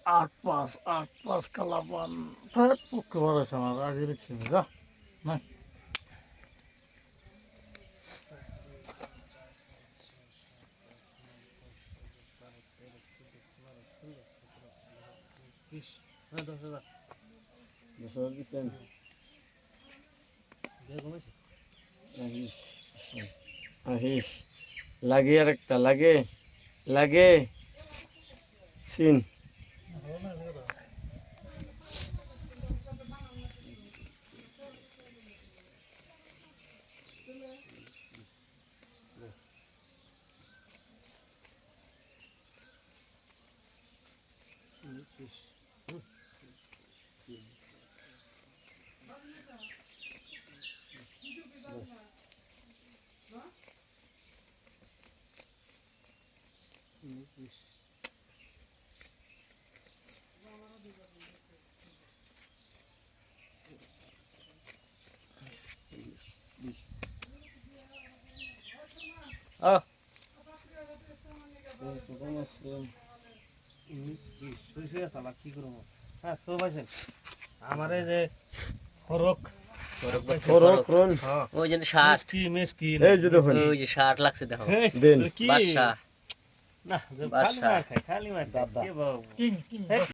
8-5 কালাপান থাক পক্ষে ভরাইছে আমার আগে দেখছি যা না আহিস লাগে আর একটা লাগে লাগে সিন আমারে যে ফরক ওই যে 60 কি মেসকিন এই যে দেখুন ওই যে 60 লাগছে দেখো দেন কি বাদশা না যে খালি মার খায় খালি মার খায়। কে বাবু কিং